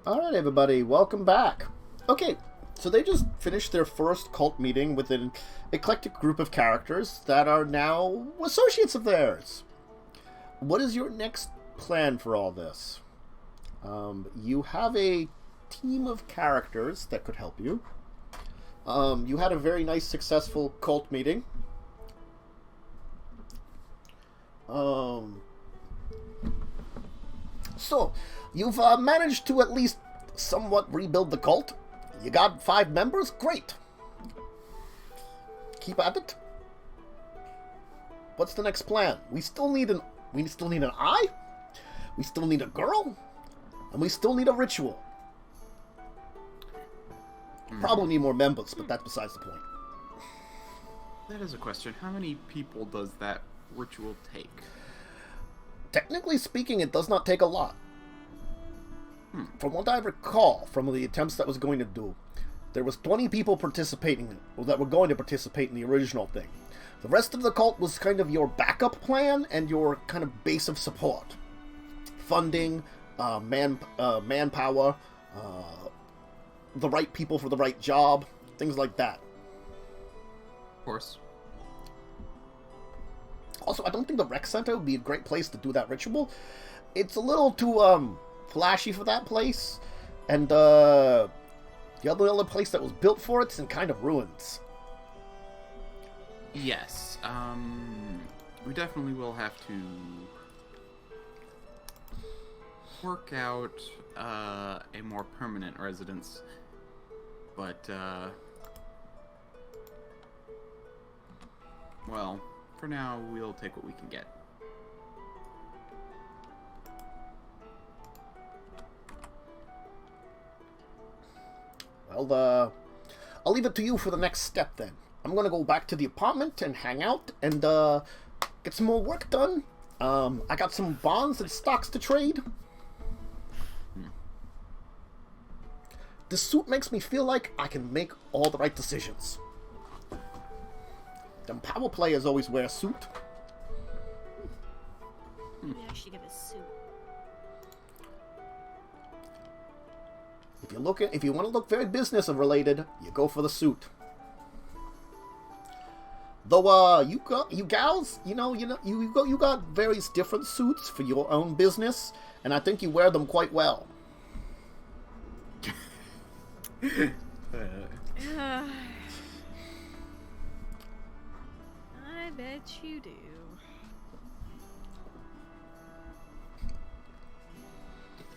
Alright, everybody, welcome back. Okay, so they just finished their first cult meeting with an eclectic group of characters that are now associates of theirs. What is your next plan for all this? You have a team of characters that could help you. You had a very nice, successful cult meeting. So, you've managed to at least somewhat rebuild the cult. You got 5 members? Great. Keep at it. What's the next plan? We still need an eye. We still need a girl, and we still need a ritual. Probably need more members, but that's besides the point. That is a question. How many people does that ritual take? Technically speaking, it does not take a lot. From what I recall from the attempts that was going to do, there was 20 people participating, or that were going to participate in the original thing. The rest of the cult was kind of your backup plan and your kind of base of support. Funding, manpower, the right people for the right job, things like that. Of course. Also, I don't think the rec center would be a great place to do that ritual. It's a little too, flashy for that place. And, the other place that was built for it's in kind of ruins. Yes. We definitely will have to work out, a more permanent residence. But, well, for now, we'll take what we can get. Well, I'll leave it to you for the next step then. I'm gonna go back to the apartment and hang out and, get some more work done. I got some bonds and stocks to trade. This suit makes me feel like I can make all the right decisions. Them power players always wear a suit. Maybe I should get a suit. If you want to look very business related, you go for the suit. Though, you gals, you got various different suits for your own business, and I think you wear them quite well. I bet you do.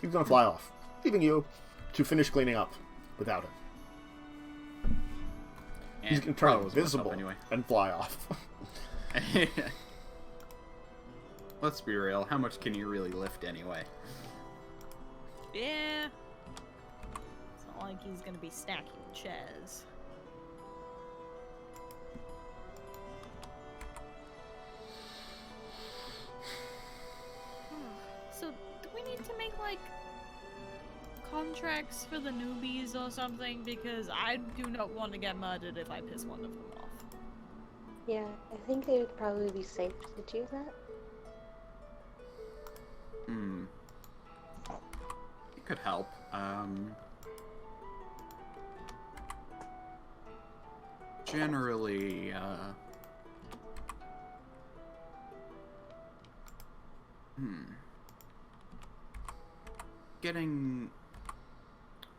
He's gonna fly off, leaving you to finish cleaning up without him. He's gonna turn invisible anyway and fly off. Let's be real. How much can you really lift anyway? Yeah. It's not like he's gonna be stacking chairs. So, do we need to make, like, contracts for the newbies or something? Because I do not want to get murdered if I piss one of them off. Yeah, I think it would probably be safe to do that. It could help. Generally,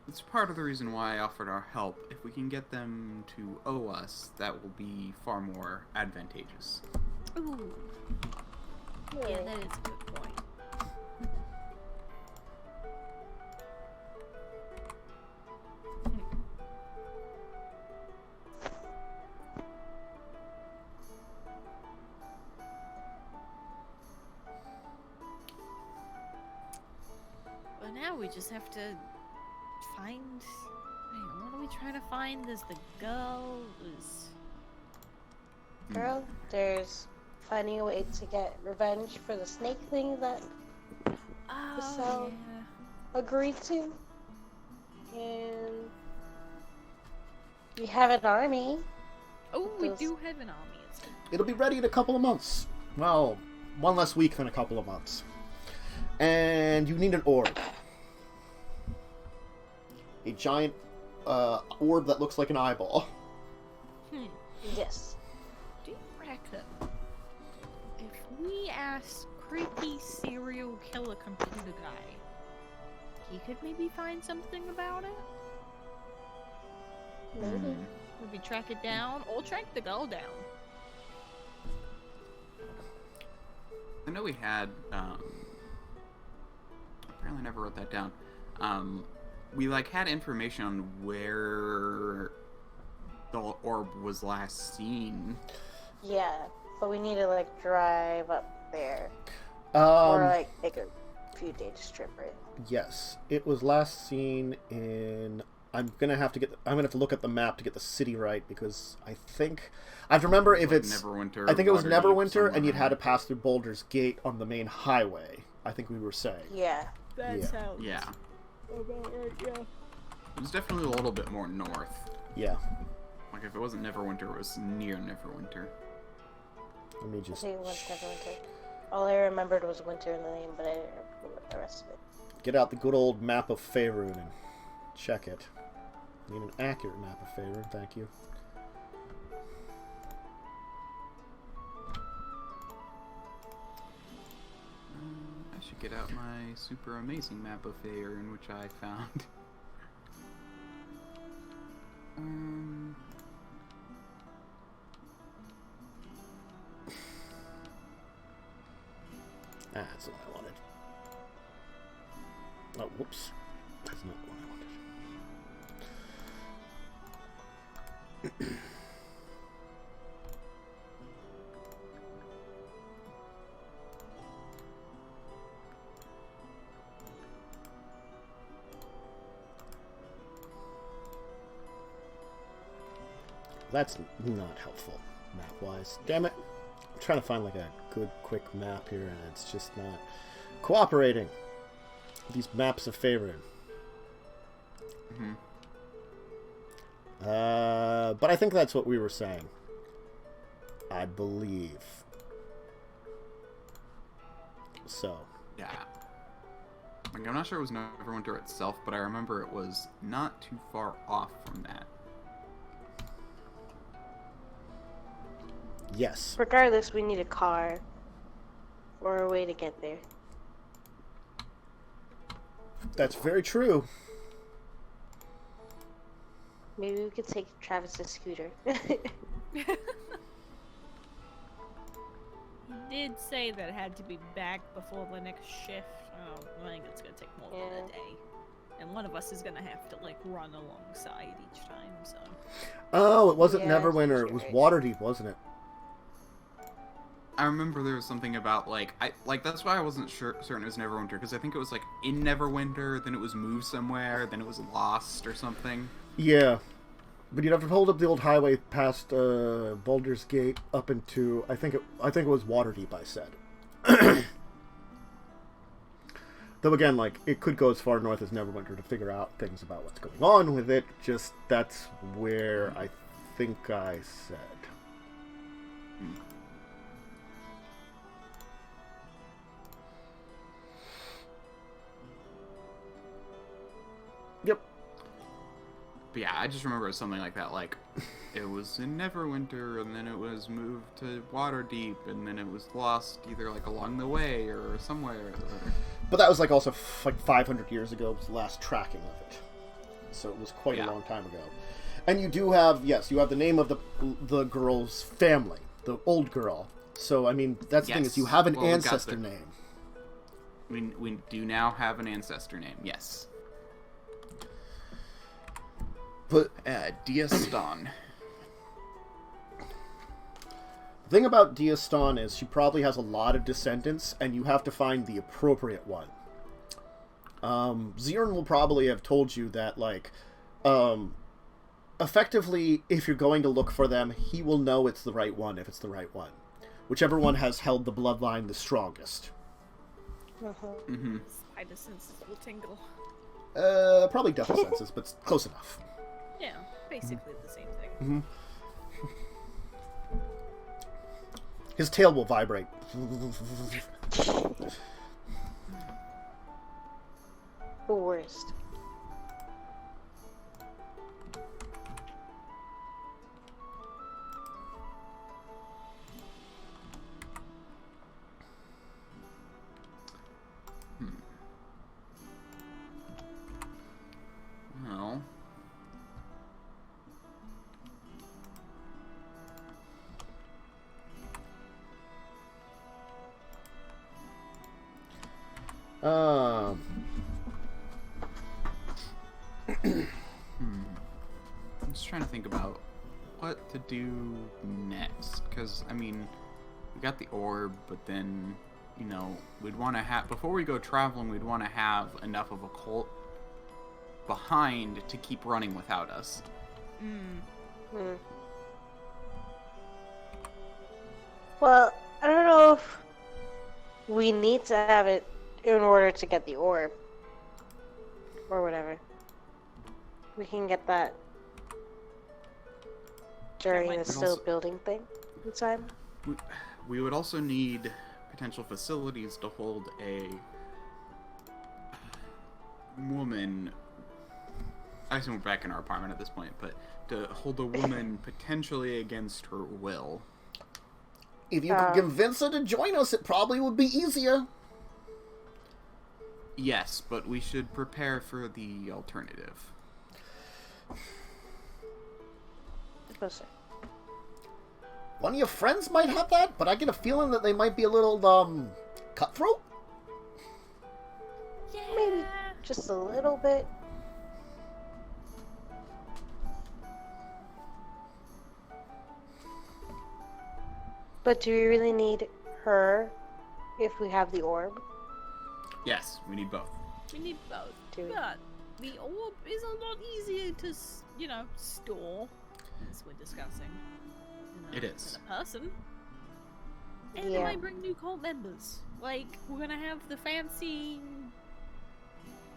it's part of the reason why I offered our help. If we can get them to owe us, that will be far more advantageous. Ooh. Yeah, that is a good point. Well, now we just have to find... Wait, what are we trying to find? There's the girl, Girl, there's finding a way to get revenge for the snake thing that Oh, agreed to. And we have an army. Oh, we do have an army. It'll be ready in a couple of months. Well, one less week than a couple of months. And you need an orb. a giant orb that looks like an eyeball. Yes. Do you reckon if we asked creepy serial killer computer guy, he could maybe find something about it? Maybe. Maybe track it down, or track the girl down. I know we had, apparently never wrote that down. We, like, had information on where the orb was last seen. Yeah, but we need to, like, drive up there. Or, like, take a few days trip, right? Yes, it was last seen in... I'm gonna have to look at the map to get the city right, because I think I have to remember if like it's Neverwinter, I think it was Waterdeep, Neverwinter, and you'd somewhere. had to pass through Boulder's Gate on the main highway. I think we were saying. Yeah. That Yeah. sounds Yeah. about right, yeah. It was definitely a little bit more north. Yeah. Like, if it wasn't Neverwinter, it was near Neverwinter. Let me I just think it was Neverwinter. All I remembered was winter in the name, but I didn't remember the rest of it. get out the good old map of Faerun and check it. Need an accurate map of Faerun, thank you. I should get out my super amazing map of Faerun, which I found. That's what I wanted. Oh, whoops. That's not what I wanted. That's not helpful, map-wise. Damn it. I'm trying to find like a good, quick map here, and it's just not cooperating. These maps of Faerun. But I think that's what we were saying. I believe. So. Yeah. Like, I'm not sure it was Neverwinter itself, but I remember it was not too far off from that. Yes. Regardless, we need a car or a way to get there. That's very true. Maybe we could take Travis's scooter. He did say that it had to be back before the next shift. I think it's gonna take more than a day. And one of us is gonna have to, like, run alongside each time, so... Oh, it wasn't Yeah, Neverwinter. It was right. Waterdeep, wasn't it? I remember there was something about, like, that's why I wasn't certain it was Neverwinter, because I think it was, like, in Neverwinter, then it was moved somewhere, then it was lost or something. Yeah. But you'd have to hold up the old highway past Baldur's Gate up into I think it was Waterdeep, I said. Though again, like, it could go as far north as Neverwinter to figure out things about what's going on with it. Just that's where I think I said. Yep. But yeah, I just remember it was something like that, like, it was in Neverwinter, and then it was moved to Waterdeep, and then it was lost either, like, along the way or somewhere. Or... But that was like also like 500 years ago was the last tracking of it. So it was quite a long time ago. And you do have, yes, you have the name of the girl's family, the old girl. So, I mean, that's the thing is you have an ancestor name. We do now have an ancestor name, yes. But Diaston. the thing about Diaston is she probably has a lot of descendants, and you have to find the appropriate one. Xeon will probably have told you that, like, effectively, if you're going to look for them, he will know it's the right one if it's the right one. Whichever one has held the bloodline the strongest. Spider senses will tingle. Probably double senses, but close enough. Yeah, basically the same thing. His tail will vibrate. The worst. I'm just trying to think about what to do next. Because, I mean, we got the orb, but then, you know, we'd want to have... Before we go traveling, we'd want to have enough of a cult behind to keep running without us. Well, I don't know if we need to have it in order to get the orb. Or whatever. We can get that during the still building thing inside. We would also need potential facilities to hold a woman. I assume we're back in our apartment at this point, but to hold a woman potentially against her will. If you could convince her to join us, it probably would be easier. Yes, but we should prepare for the alternative. One of your friends might have that, but I get a feeling that they might be a little, cutthroat? Yeah. Maybe just a little bit. But do we really need her if we have the orb? Yes, we need both. We need both. Do we? But the orb is a lot easier to, you know, store, as we're discussing. It is. Than a person. And Yeah. it might bring new cult members. Like, we're gonna have the fancy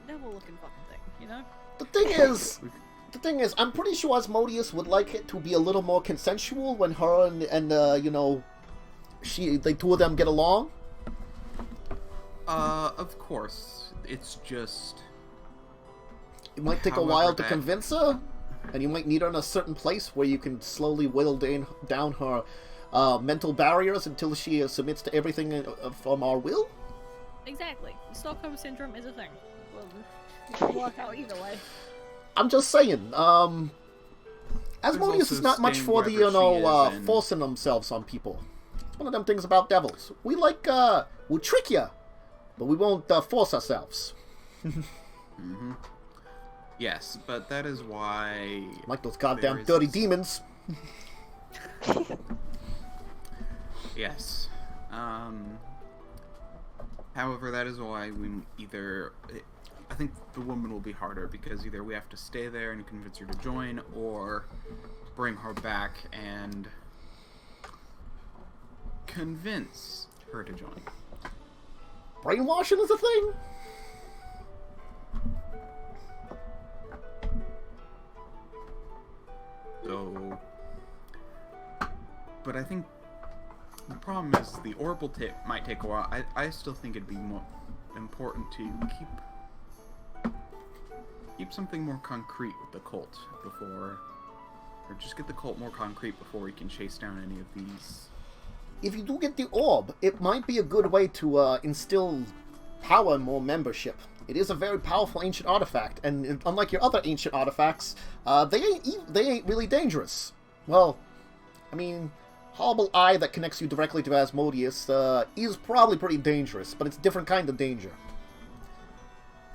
devil-looking fucking thing, you know? The thing is, I'm pretty sure Asmodeus would like it to be a little more consensual when her and you know, the two of them get along. Of course. It's just... It might take a while to convince her, and you might need her in a certain place where you can slowly whittle down her mental barriers until she submits to everything from our will. Exactly. Stockholm Syndrome is a thing. Well, it can work out either way. I'm just saying, Asmodeus is not much for the, you know, forcing themselves on people. It's one of them things about devils. We like, we'll trick you, but we won't force ourselves. Mm-hmm. Yes, but that is why... Like those goddamn dirty demons. Yes. However, that is why we either... I think the woman will be harder, because either we have to stay there and convince her to join, or bring her back and convince her to join. Brainwashing is a thing? So... But I think the problem is the orb will might take a while. I still think it'd be more important to keep something more concrete with the cult before... Or just get the cult more concrete before we can chase down any of these. If you do get the orb, it might be a good way to instill power and more membership. It is a very powerful ancient artifact, and unlike your other ancient artifacts, they ain't really dangerous. Well, I mean, Horrible Eye that connects you directly to Asmodeus is probably pretty dangerous, but it's a different kind of danger.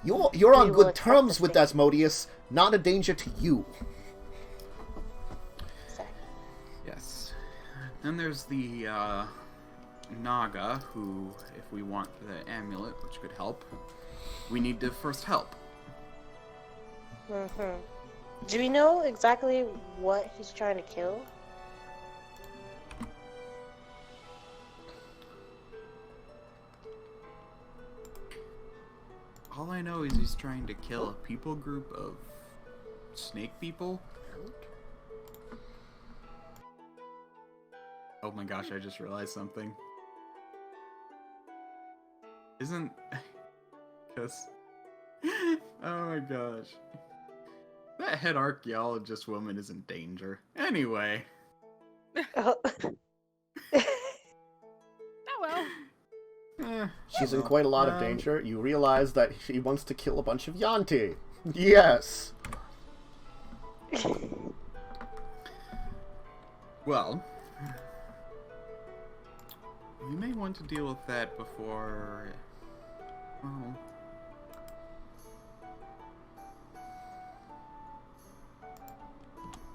You're on good terms with Asmodeus, not a danger to you. Yes. Then there's the Naga, who, if we want the amulet, which could help, we need to first help. Mm-hmm. Do we know exactly what he's trying to kill? All I know is he's trying to kill a people group of snake people. Oh my gosh, I just realized something. Isn't... Cause... Oh my gosh. That head archaeologist woman is in danger. Anyway. Oh. Oh well. She's in quite a lot of danger. You realize that she wants to kill a bunch of yaun-ti. Yes! Well... You may want to deal with that before... Well...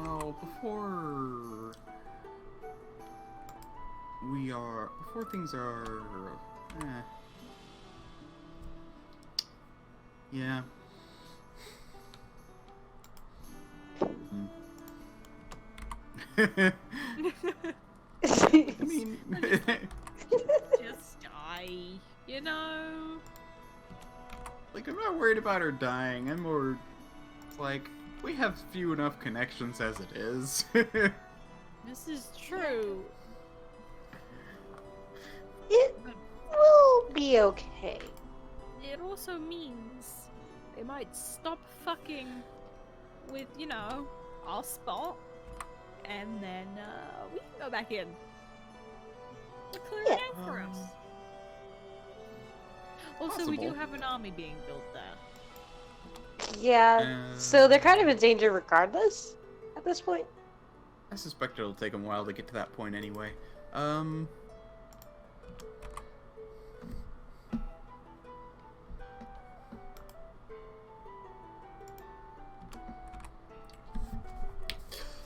Well, before things are, yeah. I mean, Just die, you know? like, I'm not worried about her dying. I'm more, like, we have few enough connections as it is. This is true. It will be okay. It also means they might stop fucking with, you know, our spot, and then we can go back in. They're clearing out for us. Also, we do Possible. have an army being built there. Yeah, so they're kind of in danger regardless at this point. I suspect it'll take them a while to get to that point anyway.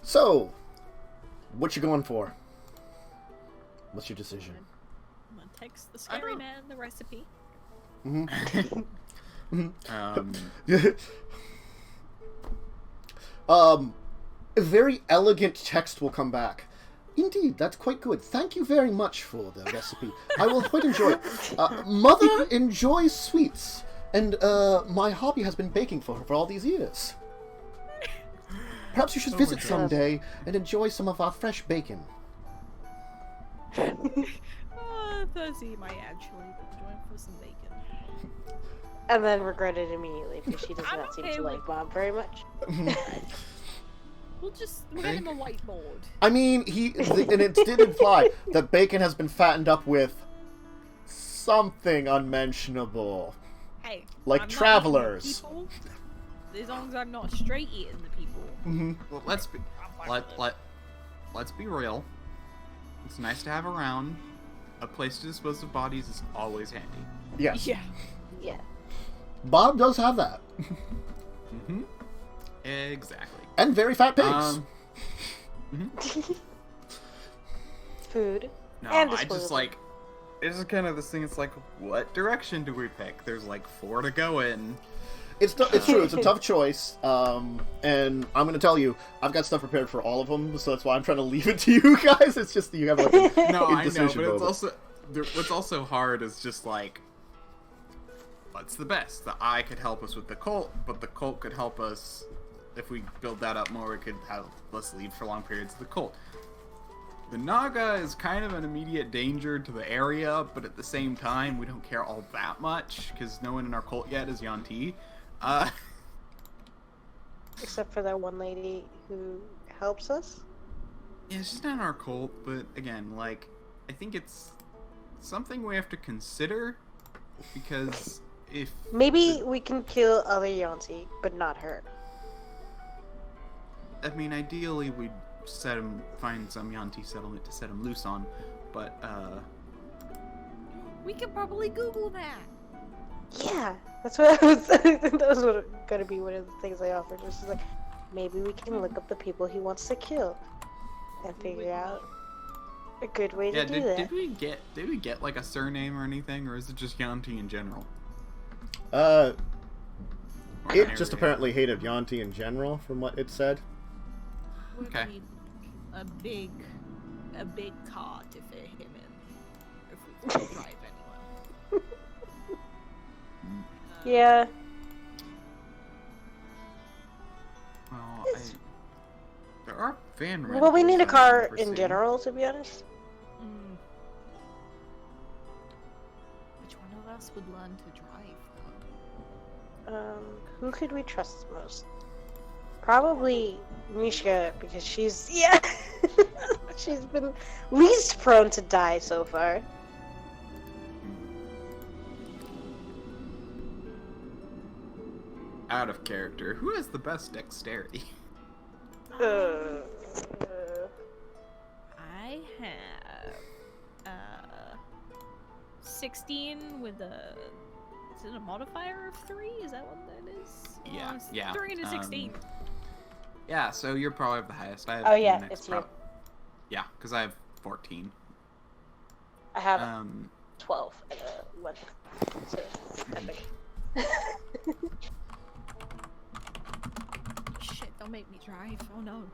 So, what you going for? What's your decision? I'm gonna text the scary man the recipe. A very elegant text will come back. Indeed, that's quite good. Thank you very much for the recipe. I will quite enjoy it. Mother enjoys sweets, and my hobby has been baking for her for all these years. Perhaps you should visit someday and enjoy some of our fresh bacon. Thursday might actually join for some bacon. And then regret it immediately because she does I'm not seem okay to with- like Bob very much. We'll get him a whiteboard. I mean, and it did imply that bacon has been fattened up with something unmentionable. Hey, Like I'm not eating the travelers. people, as long as I'm not straight eating the people. Well, let's be I'm fine with it. let's be real. It's nice to have around. A place to dispose of bodies is always handy. Yes. Yeah. Yeah. Bob does have that. Mm-hmm. Exactly. And very fat pigs. Food. No, And I just disposable. like. It's just kind of this thing. It's like, what direction do we pick? There's like 4 to go in. It's true. It's a tough choice. And I'm going to tell you, I've got stuff prepared for all of them, so that's why I'm trying to leave it to you guys. It's just that you have like No, I know, but indecision it's moment. also what's also hard is just like, what's the best? The eye could help us with the cult, but the cult could help us if we build that up more. It could have us lead for long periods of the cult. The Naga is kind of an immediate danger to the area, but at the same time, we don't care all that much because no one in our cult yet is Yuan-ti. Except for that one lady who helps us. Yeah, she's not in our cult, but again, like, I think it's something we have to consider because if Maybe we can kill other yaun-ti, but not her. I mean, ideally we'd find some Yuan-ti settlement to set him loose on, but We can probably Google that. Yeah, that's what I was. I think that was gonna be one of the things I offered. Just like, maybe we can look up the people he wants to kill, and figure out a good way yeah, to do that. did we get like a surname or anything, or is it just Yuan-ti in general? It Or just area? apparently hated Yuan-ti in general, from what it said. Would Okay. need a big car to fit him in. If we can drive anywhere. Yeah, Well, there are van rentals. well, we need a that I car remember in seeing. general, to be honest. Mm. Which one of us would learn to drive? Who could we trust the most? Probably Mishka, because she's she's been least prone to die so far. Out of character. Who has the best dexterity? Uh, I have 16 with a. Is it a modifier of 3? Is that what that is? Yeah, It's yeah, 3 and a 16. Yeah, so you're probably the highest. I have Oh, yeah, the next it's you. Yeah, because I have 14. I have Um, 12 and 11. So, epic. Shit, don't make me drive. Oh no.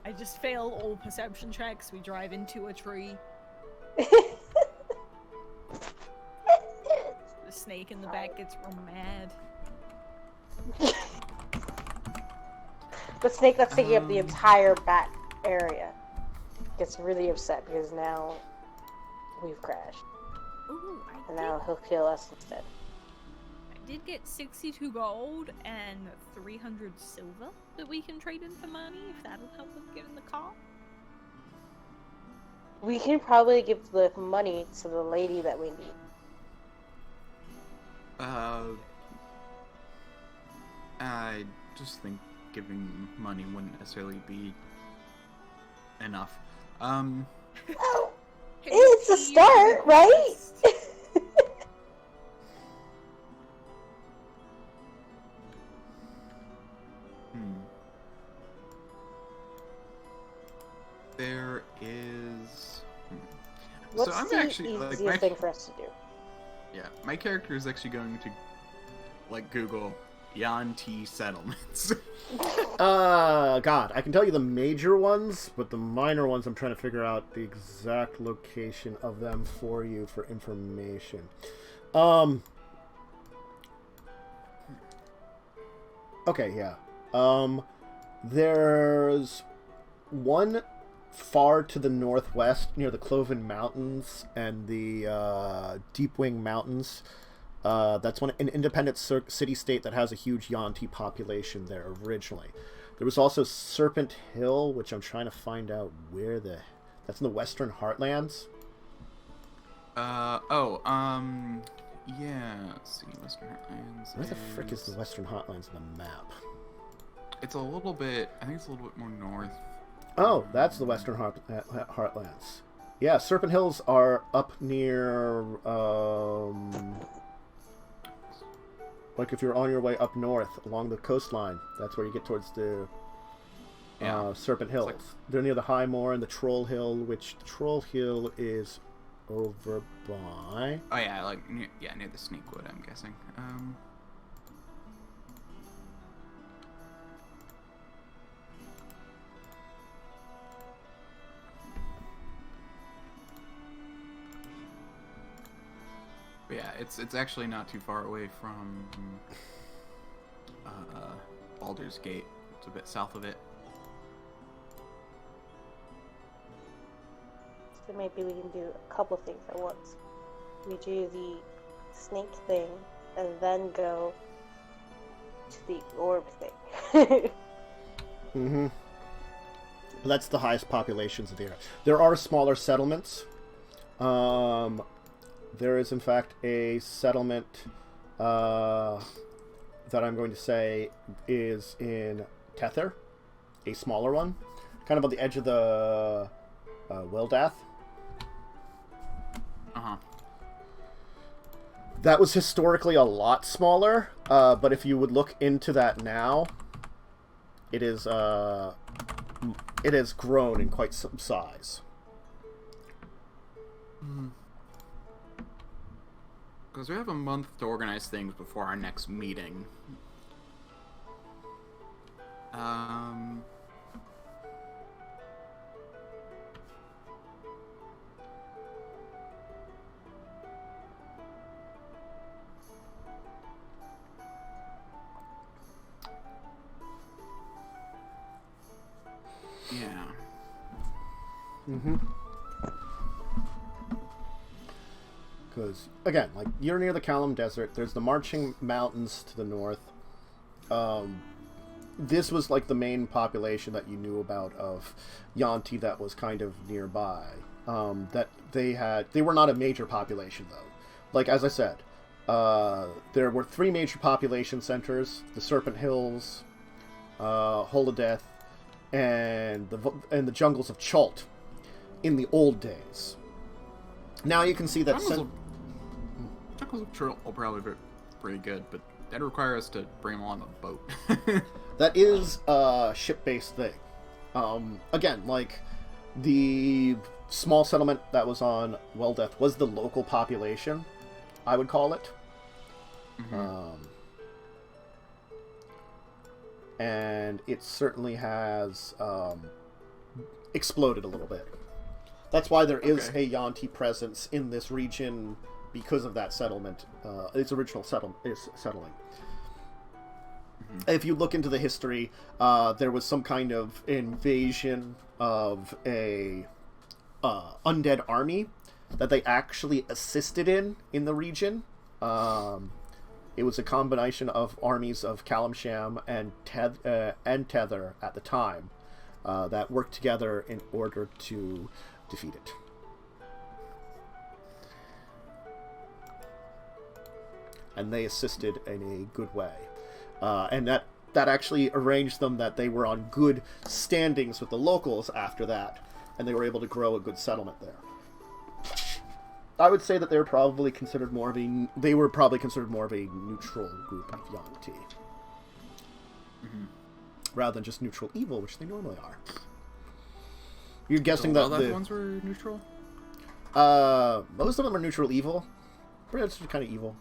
I just fail all perception checks. We drive into a tree. The snake in the back gets real mad. The snake that's taking up the entire back area gets really upset because now we've crashed. Ooh, And now he'll kill us instead. I did get 62 gold and 300 silver that we can trade in for money if that'll help with getting the car. We can probably give the money to the lady that we need. I just think giving money wouldn't necessarily be enough. Well, Hey, it's a start, right? There is. What's so I'm the actually easiest thing for us to do? Yeah, my character is actually going to Google yaun-ti settlements. God, I can tell you the major ones, but the minor ones I'm trying to figure out the exact location of them for you for information. Okay, yeah. There's one far to the northwest near the Cloven Mountains and the Deepwing Mountains. That's an independent city-state that has a huge yaun-ti population there originally. There was also Serpent Hill, which I'm trying to find out where that's in the Western Heartlands. Yeah, let's see, Western Heartlands. Where the frick is the Western Heartlands on the map? It's a little bit, I think it's a little bit more north. Oh, that's the Western Heartlands. Yeah, Serpent Hills are up near, like if you're on your way up north along the coastline, that's where you get towards the Serpent Hills. Like... They're near the High Moor and the Troll Hill, which the Troll Hill is over by... Oh yeah, near the Snakewood, I'm guessing. But yeah, it's actually not too far away from Baldur's Gate. It's a bit south of it. So maybe we can do a couple things at once. We do the snake thing, and then go to the orb thing. Mm-hmm. That's the highest populations of the area. There are smaller settlements. There is, in fact, a settlement that I'm going to say is in Tether, a smaller one, kind of on the edge of the Wildath. Uh-huh. That was historically a lot smaller, but if you would look into that now, it has grown in quite some size. Because we have a month to organize things before our next meeting. Yeah. Mm-hmm. Because, again, like, you're near the Callum Desert. There's the Marching Mountains to the north. This was, like, the main population that you knew about of yaun-ti that was kind of nearby. That they were not a major population, though. Like, as I said, there were 3 major population centers. The Serpent Hills, Hole of Death, and the jungles of Chult in the old days. Now you can see that... Jungles of Chult will probably be pretty good, but That'd require us to bring him on a boat. That is a ship-based thing. Again, like, the small settlement that was on Well Death was the local population, I would call it. Mm-hmm. And it certainly has exploded a little bit. That's why there is a yaun-ti presence in this region, because of that settlement. Its original settling. Mm-hmm. If you look into the history, there was some kind of invasion of a undead army that they actually assisted in the region. It was a combination of armies of Kalimsham and Tether at the time that worked together in order to defeat it. And they assisted in a good way. And that actually arranged them that they were on good standings with the locals after that, and they were able to grow a good settlement there. I would say that they were probably considered more of a neutral group of yaun-ti. Mm-hmm. Rather than just neutral evil, which they normally are. You're guessing that the ones were neutral? Most of them are neutral evil. Pretty much kind of evil.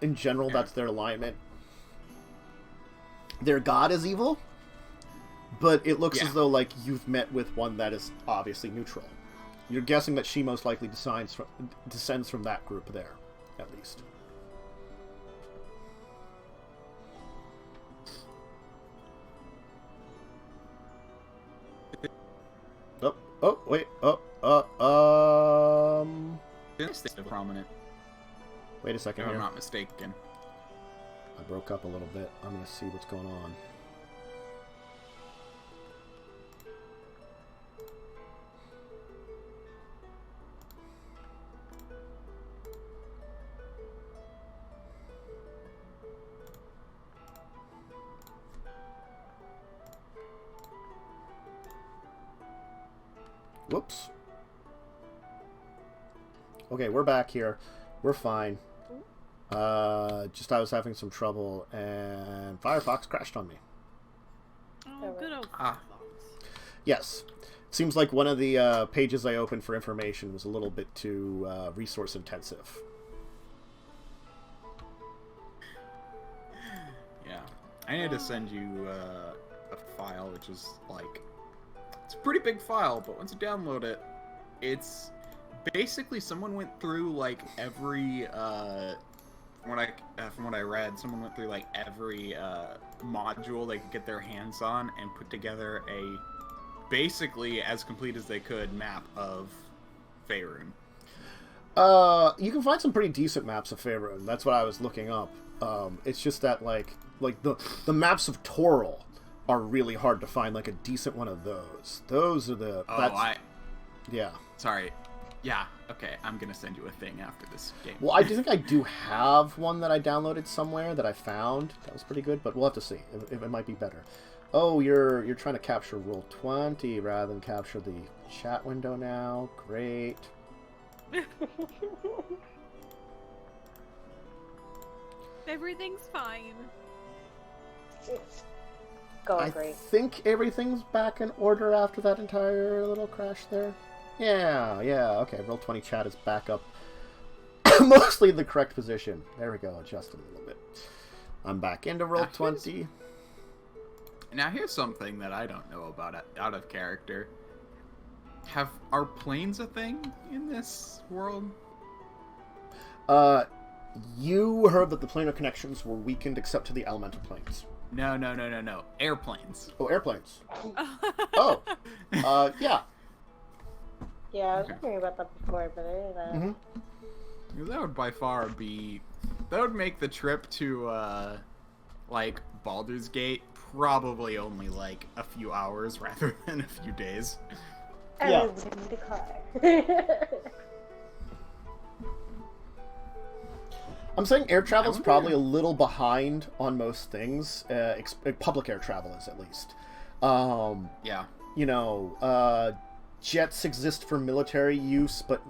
In general, that's their alignment. Their god is evil, but it looks as though like you've met with one that is obviously neutral. You're guessing that she most likely descends from that group there, at least. Wait. It's prominent. Wait a second If here. I'm not mistaken. I broke up a little bit. I'm going to see what's going on. Whoops. Okay, we're back here. We're fine. Just I was having some trouble, and Firefox crashed on me. Oh, good old Ah. Yes. Seems like one of the pages I opened for information was a little bit too resource intensive. Yeah. I need to send you a file, which is like... It's a pretty big file, but once you download it, it's... Basically, someone went through, like, every... From what I read, someone went through, like, every module they could get their hands on and put together a... basically as complete as they could map of Faerun. You can find some pretty decent maps of Faerun. That's what I was looking up. It's just that like the maps of Toril are really hard to find. Like a decent one of those. Those are the. Yeah. Sorry. Yeah. Okay. I'm gonna send you a thing after this game. Well, I do think I do have one that I downloaded somewhere that I found that was pretty good, but we'll have to see. It might be better. Oh, you're trying to capture Roll20 rather than capture the chat window now. Great. Everything's fine. Going great. I think everything's back in order after that entire little crash there. Yeah, okay. Roll20 chat is back up. Mostly the correct position. There we go. Adjusted a little bit. I'm back into Roll20. Now here's something that I don't know about out of character. Are planes a thing in this world? You heard that the planar connections were weakened except to the elemental planes. No. Airplanes. Oh, airplanes. Oh. Yeah. Yeah, I was wondering about that before, but I didn't know. Mm-hmm. That would by far be... That would make the trip to, like, Baldur's Gate probably only, like, a few hours rather than a few days. Yeah. And in the car. I'm saying air travel is probably a little behind on most things. Public air travel is, at least. Yeah. You know, jets exist for military use, but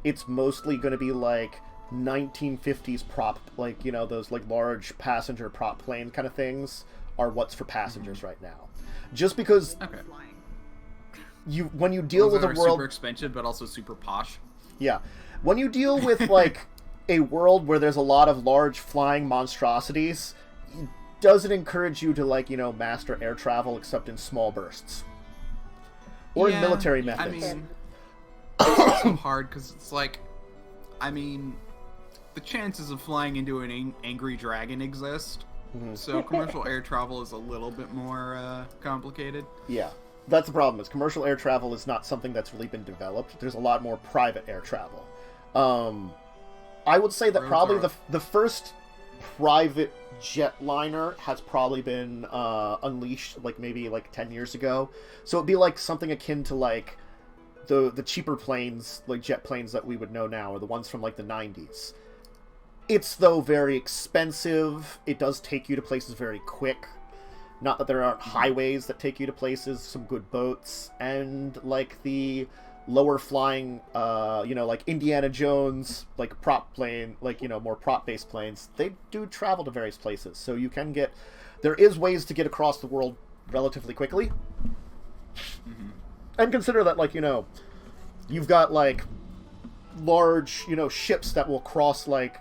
it's mostly going to be like 1950s prop, like, you know, those like large passenger prop plane kind of things are what's for passengers right now. Just because Okay. when you deal with a Ones that are world super expensive but also super posh. Yeah. When you deal with, like, a world where there's a lot of large flying monstrosities, it doesn't encourage you to, like, you know, master air travel except in small bursts. Or in military methods. I mean, it's also hard because it's like, I mean, the chances of flying into an angry dragon exist. Mhm. So commercial air travel is a little bit more complicated. Yeah. That's the problem, is commercial air travel is not something that's really been developed. There's a lot more private air travel. I would say that probably the first private jetliner has probably been unleashed, like, maybe, like, 10 years ago. So it'd be, like, something akin to, like, the cheaper planes, like, jet planes that we would know now, or the ones from, like, the 90s. It's, though, very expensive. It does take you to places very quick. Not that there aren't highways that take you to places, some good boats, and, like, the lower flying, you know, like Indiana Jones, like, prop plane, like, you know, more prop-based planes, they do travel to various places. So you can get... There is ways to get across the world relatively quickly. Mm-hmm. And consider that, like, you know, you've got, like, large, you know, ships that will cross, like...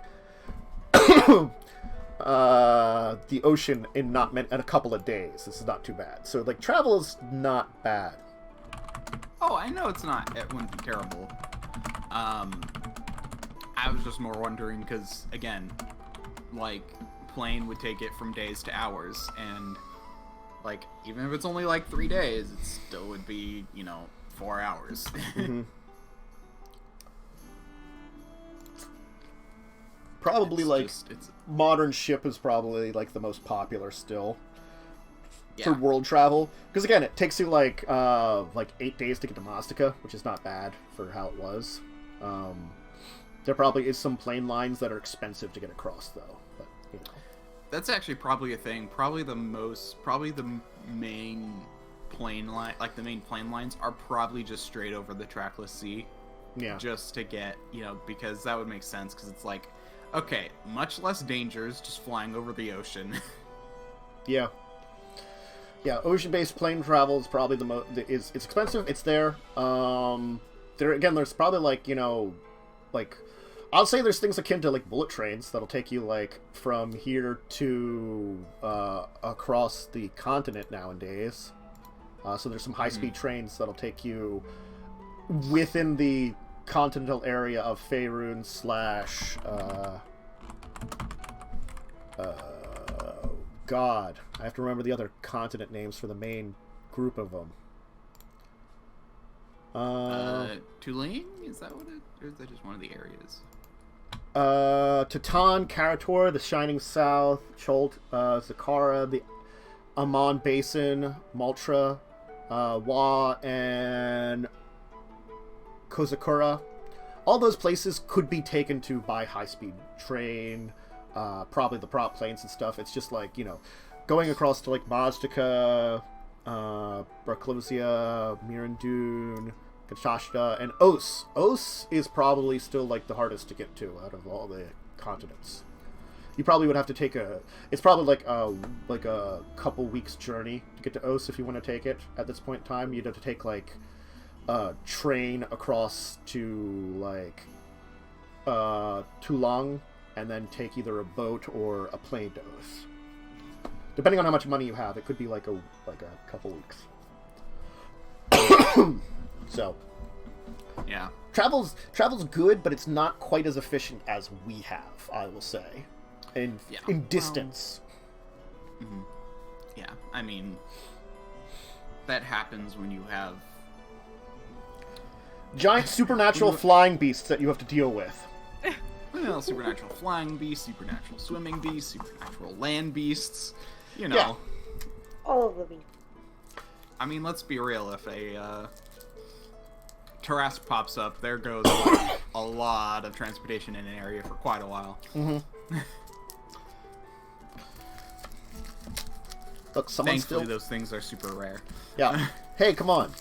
the ocean in in a couple of days. This is not too bad. So, like, travel is not bad. Oh, I know it wouldn't be terrible. I was just more wondering because, again, like, plane would take it from days to hours, and, like, even if it's only, like, 3 days, it still would be, you know, 4 hours. Mm-hmm. Probably, modern ship is probably, like, the most popular still for world travel. Because, again, it takes you, like 8 days to get to Mazdaca, which is not bad for how it was. There probably is some plane lines that are expensive to get across, though. But, you know. That's actually probably a thing. Probably the main plane line, like, the main plane lines are probably just straight over the trackless sea. Yeah. Just to get, you know, because that would make sense, because it's like, okay, much less dangers just flying over the ocean. Yeah. Yeah, ocean-based plane travel is probably it's expensive. It's there. There's probably, like, you know, like, I'll say there's things akin to, like, bullet trains that'll take you, like, from here to across the continent nowadays. So there's some high-speed trains that'll take you within the continental area of Faerun / God, I have to remember the other continent names for the main group of them. Tulane? Is that what it... Or is that just one of the areas? Titan, Karator, the Shining South, Chult, Zakara, the Amon Basin, Maltra, Wa, and Kozakura. All those places could be taken to by high-speed train, probably the prop planes and stuff. It's just like, you know, going across to, like, Mazdaca, Braclosia, Mirandun, Kashashta, and Os. Os is probably still, like, the hardest to get to out of all the continents. You probably would have to take it's probably like a couple weeks journey to get to Os if you want to take it. At this point in time, you'd have to take, like, a train across to, like, Tulang, and then take either a boat or a plane to Os. Depending on how much money you have, it could be like a couple weeks. So, yeah, travel's good, but it's not quite as efficient as we have, I will say, in distance. Mm-hmm. Yeah, I mean, that happens when you have giant supernatural flying beasts that you have to deal with. Well, supernatural flying beasts, supernatural swimming beasts, supernatural land beasts, you know. Yeah. All of them. I mean, let's be real, if a Tarrasque pops up, there goes, like, a lot of transportation in an area for quite a while. Mm-hmm. Look, someone's Thankfully, still... those things are super rare. Yeah. Hey, come on.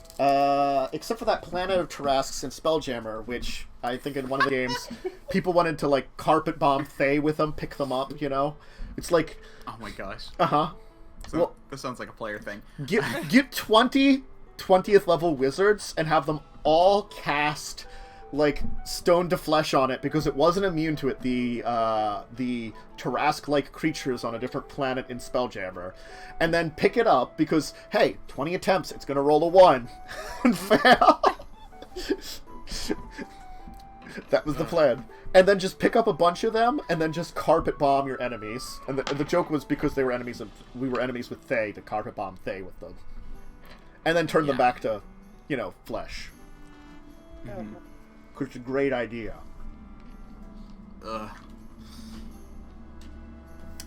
Except for that Planet of Tarrasques and Spelljammer, which I think in one of the games, people wanted to, like, carpet bomb Fae with them, pick them up, you know? It's like... Oh my gosh. Uh-huh. So, Well, this sounds like a player thing. get 20th level wizards and have them all cast, like, stone to flesh on it, because it wasn't immune to it, the Tarrasque-like creatures on a different planet in Spelljammer. And then pick it up, because, hey, 20 attempts, it's gonna roll a 1 and fail. That was the plan. And then just pick up a bunch of them, and then just carpet bomb your enemies. And the joke was because they were enemies of, we were enemies with Thay, to carpet bomb Thay with them. And then turn them back to, you know, flesh. Mm-hmm. Which is a great idea. Ugh.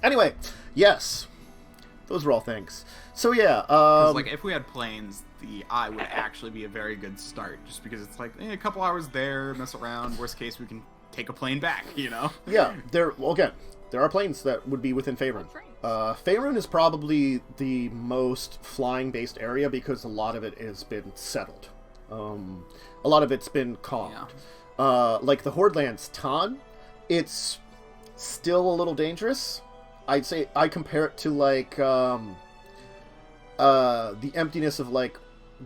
Anyway, yes. Those were all things. So yeah, 'Cause, like, if we had planes, the eye would actually be a very good start. Just because it's like, a couple hours there, mess around. Worst case, we can take a plane back, you know? yeah, there are planes that would be within Faerun. Faerun is probably the most flying-based area because a lot of it has been settled. A lot of it's been calmed. Yeah. Like the Hordelands, Tan, it's still a little dangerous. I'd say I compare it to like the emptiness of like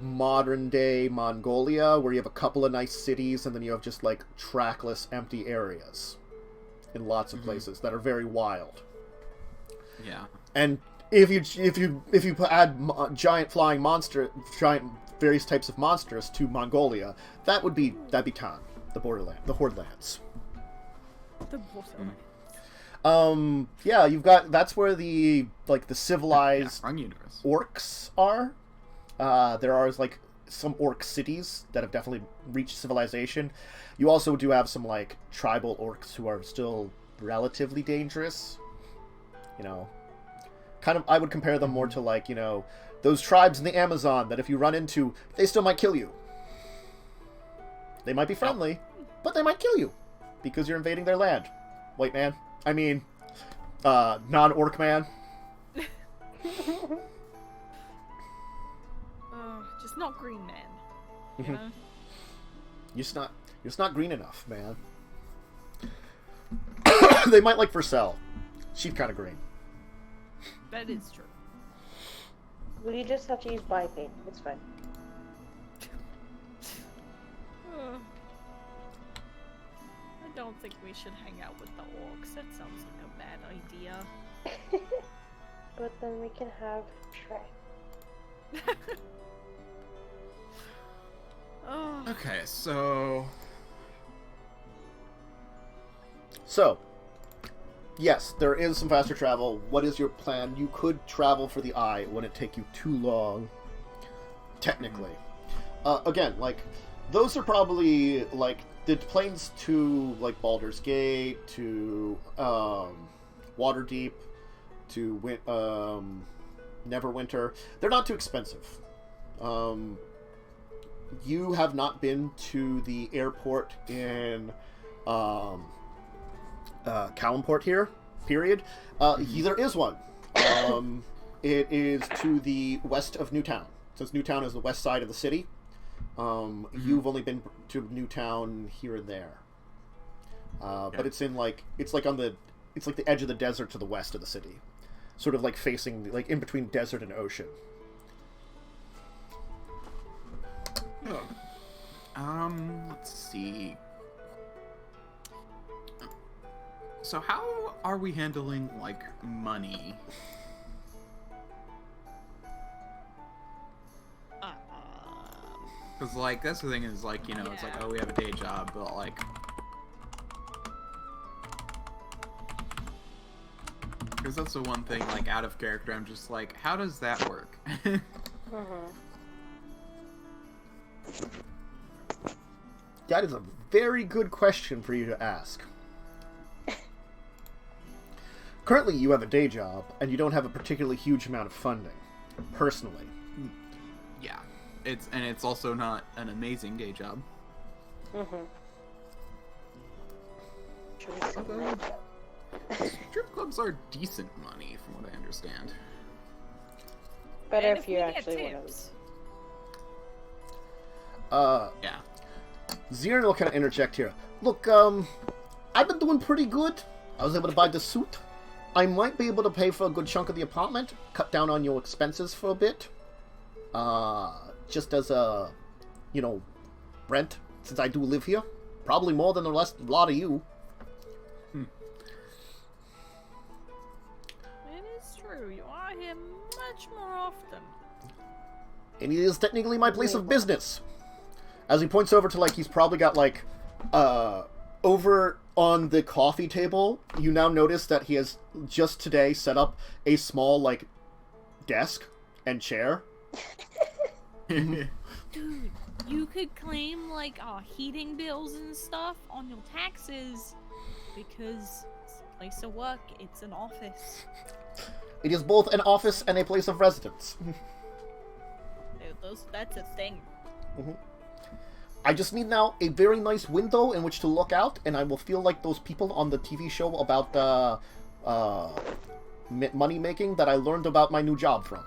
modern day Mongolia, where you have a couple of nice cities and then you have just like trackless empty areas in lots of places that are very wild. Yeah. And if you add giant flying various types of monsters to Mongolia, that'd be Tan, the Hordelands. The Borderlands. Yeah, you've got, that's where the civilized universe. orcs are. There are like some orc cities that have definitely reached civilization. You also do have some like tribal orcs who are still relatively dangerous. You know, kind of, I would compare them more to like, you know, those tribes in the Amazon that if you run into, they still might kill you. They might be friendly, but they might kill you because you're invading their land. White man. I mean, non-orc man. Just not green man. You know? You're just not green enough, man. They might like Vercel. She's kind of green. That is true. Well, you just have to use biping. It's fine. I don't think we should hang out with the orcs. That sounds like a bad idea. But then we can have Shrek. Oh. Okay, so yes, there is some faster travel. What is your plan? You could travel for the eye. It wouldn't take you too long, technically. Again, like, those are probably, like, the planes to, like, Baldur's Gate, to, Waterdeep, to, Neverwinter. They're not too expensive. You have not been to the airport in, Calimport here, period. There is one. It is to the west of Newtown. Since Newtown is the west side of the city, you've only been to Newtown here and there. But it's like the edge of the desert to the west of the city. Sort of like facing, like in between desert and ocean. let's see. So how are we handling, like, money? Because, like, that's the thing is, like, you know, it's like, oh, we have a day job, but, like... Because that's the one thing, like, out of character, I'm just like, how does that work? That is a very good question for you to ask. Currently, you have a day job, and you don't have a particularly huge amount of funding, personally. Yeah. It's also not an amazing day job. Strip clubs are decent money, from what I understand. Better And if we you're get actually one of tips. them. Yeah. Zirin will kind of interject here. Look, I've been doing pretty good. I was able to buy the suit. I might be able to pay for a good chunk of the apartment, cut down on your expenses for a bit. Just as a, rent, since I do live here. Probably more than a lot of you. It is true. You are here much more often. And it is technically my place of business. As he points over to, he's probably got, over on the coffee table, you now notice that he has just today set up a small, desk and chair. Dude, you could claim, our heating bills and stuff on your taxes because it's a place of work, it's an office. It is both an office and a place of residence. That's a thing. I just need now a very nice window in which to look out, and I will feel like those people on the TV show about money making that I learned about my new job from.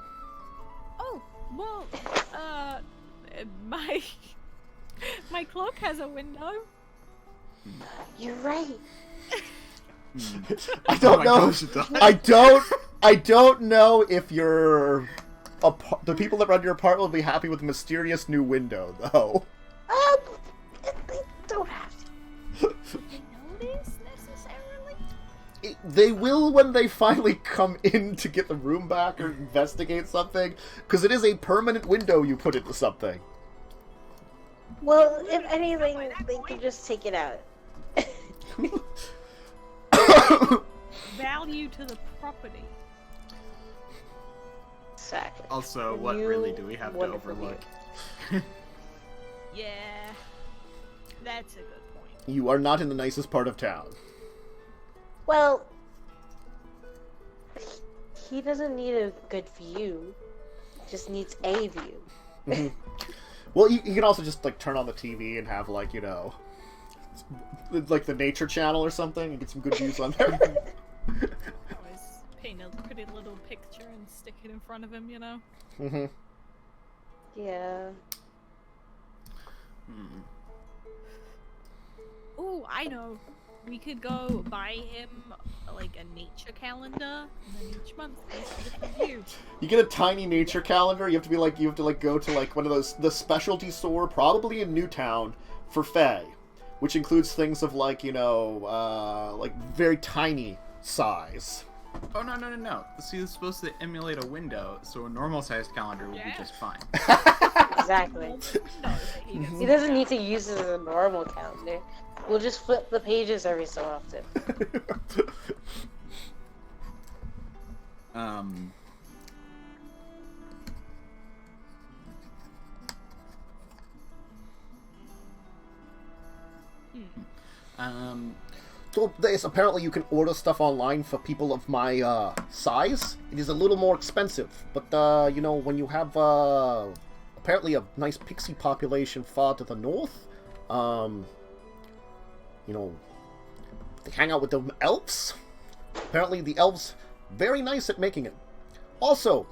Oh, well, my cloak has a window. You're right. I don't know. gosh, it does. I don't know if the people that run your apartment will be happy with the mysterious new window, though. They don't have to. Notice necessarily? They will when they finally come in to get the room back or investigate something, because it is a permanent window you put into something. Well, if anything, they can just take it out. Value to the property. Exactly. Also, The what new really do we have to wonderful overlook? Yeah, that's a good point. You are not in the nicest part of town. Well, he doesn't need a good view. He just needs a view. Well, you can also just turn on the TV and have the nature channel or something and get some good views on there. Always paint a pretty little picture and stick it in front of him, Mm-hmm. Yeah. Oh, I know. We could go buy him a nature calendar, and then each month there's a different view. You get a tiny nature calendar. You have to be go to one of the specialty store, probably in Newtown, for Fae, which includes things of very tiny size. Oh, no. See, it's supposed to emulate a window, so a normal-sized calendar would be just fine. Exactly. He doesn't need to use it as a normal calendar. We'll just flip the pages every so often. So apparently you can order stuff online for people of my size. It is a little more expensive, but when you have apparently a nice pixie population far to the north, they hang out with the elves. Apparently the elves very nice at making it. Also,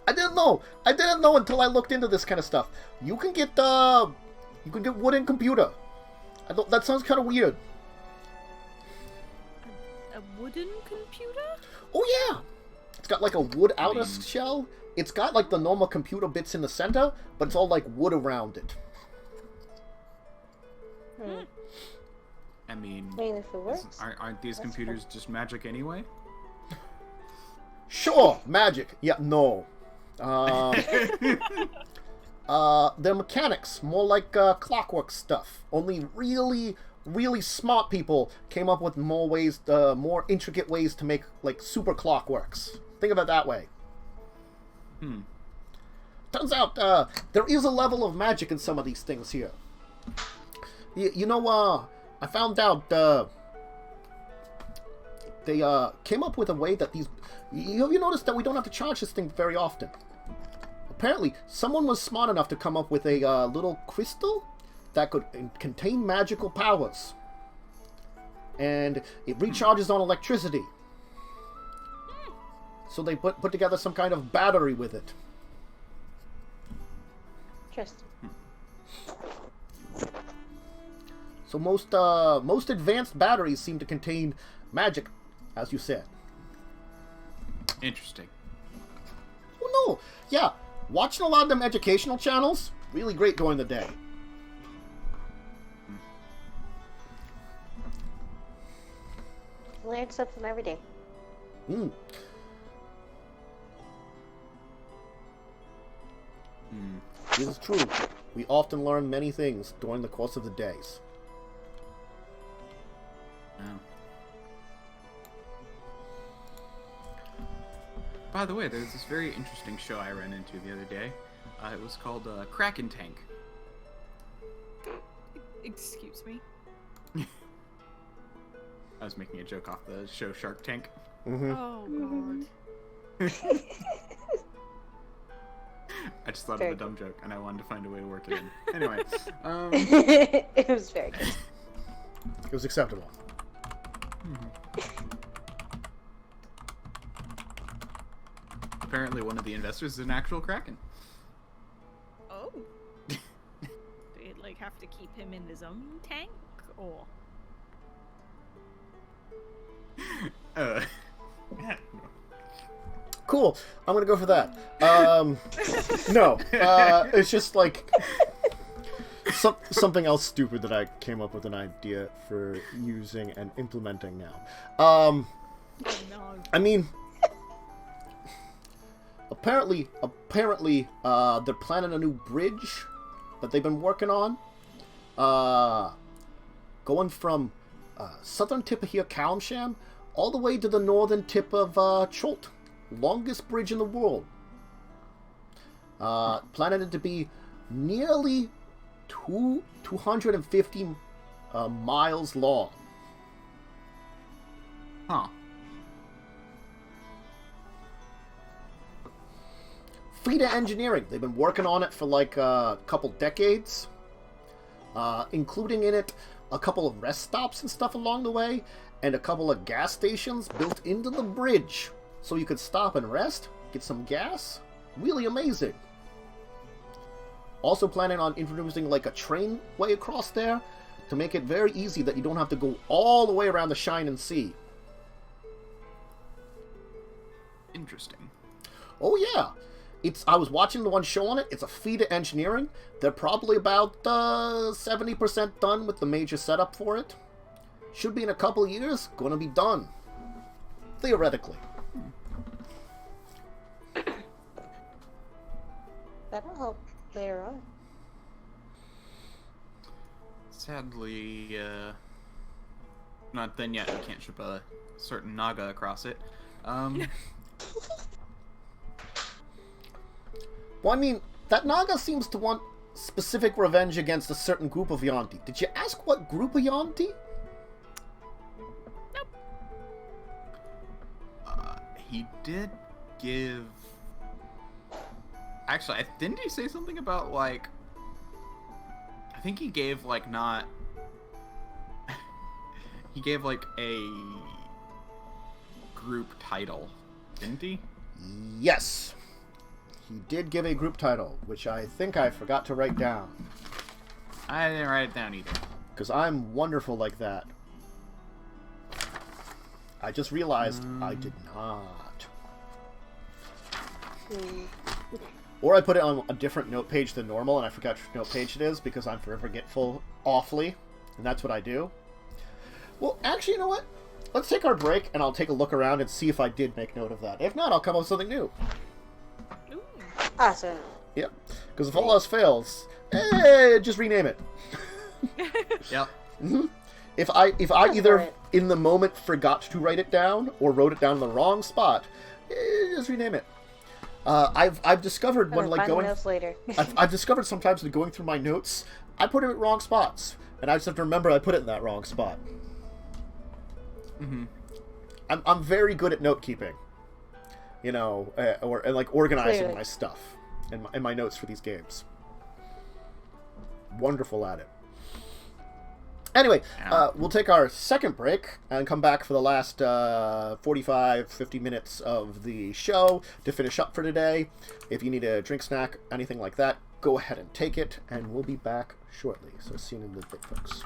I didn't know until I looked into this kind of stuff. You can get wooden computer. That sounds kind of weird. A wooden computer? Oh yeah, it's got a wood outer shell. It's got the normal computer bits in the center, but it's all wood around it. I mean, If it works. aren't these computers just magic anyway? Sure, magic. Yeah, no. They're mechanics, more like clockwork stuff. Only really, really smart people came up with more intricate ways to make super clockworks. Think of it that way. Turns out there is a level of magic in some of these things here. I found out they came up with a way that these. You noticed that we don't have to charge this thing very often. Apparently, someone was smart enough to come up with a little crystal that could contain magical powers. And it recharges on electricity. So they put together some kind of battery with it. Interesting. So most advanced batteries seem to contain magic, as you said. Interesting. Oh no, yeah, watching a lot of them educational channels, really great during the day. Learn something every day. Mm. This is true. We often learn many things during the course of the days. Oh. By the way, there's this very interesting show I ran into the other day. It was called Kraken Tank. Excuse me. I was making a joke off the show Shark Tank. Mm-hmm. Oh god. I just thought Very of a dumb joke, and I wanted to find a way to work it in. Anyway, It was very good. It was acceptable. Apparently one of the investors is an actual Kraken. Oh. Do you like have to keep him in his own tank, or? Cool. I'm gonna go for that. No. It's just like something else stupid that I came up with an idea for using and implementing now. No. I mean, apparently, they're planning a new bridge that they've been working on. Going from southern tip of here, Kalimsham, all the way to the northern tip of Chult. Longest bridge in the world. Planning it to be nearly 250 miles long. Huh. Frida Engineering. They've been working on it for like a couple decades. Including in it a couple of rest stops and stuff along the way. And a couple of gas stations built into the bridge. So you could stop and rest, get some gas. Really amazing. Also planning on introducing like a train way across there to make it very easy that you don't have to go all the way around the Shine and Sea. Interesting. Oh yeah. I was watching the one show on it. It's a Frida Engineering. They're probably about 70% done with the major setup for it. Should be in a couple of years. Gonna be done. Theoretically. That'll help later on. Sadly, not done yet. We can't ship a certain Naga across it. Well, I mean, that Naga seems to want specific revenge against a certain group of yaun-ti. Did you ask what group of yaun-ti? He did give... Actually, didn't he say something about, like... I think he gave, like, not... He gave, like, a group title, didn't he? Yes. He did give a group title, which I think I forgot to write down. I didn't write it down either. Because I'm wonderful like that. I just realized I did not. Or I put it on a different note page than normal, and I forgot which note page it is, because I'm forever forgetful awfully, and that's what I do. Well, actually, you know what? Let's take our break, and I'll take a look around and see if I did make note of that. If not, I'll come up with something new. Ooh. Awesome. Yep. Because if all else fails, just rename it. Yep. If I either Right. in the moment forgot to write it down or wrote it down in the wrong spot, just rename it. I've discovered when like Find going notes later. I've discovered sometimes when going through my notes I put it in wrong spots, and I just have to remember I put it in that wrong spot. Mm-hmm. I'm very good at note keeping, you know, and like organizing Clearly. my stuff and my notes for these games. Wonderful at it. Anyway, Yeah. we'll take our second break and come back for the last 45, 50 minutes of the show to finish up for today. If you need a drink, snack, anything like that, go ahead and take it, and we'll be back shortly. So see you in a bit, folks.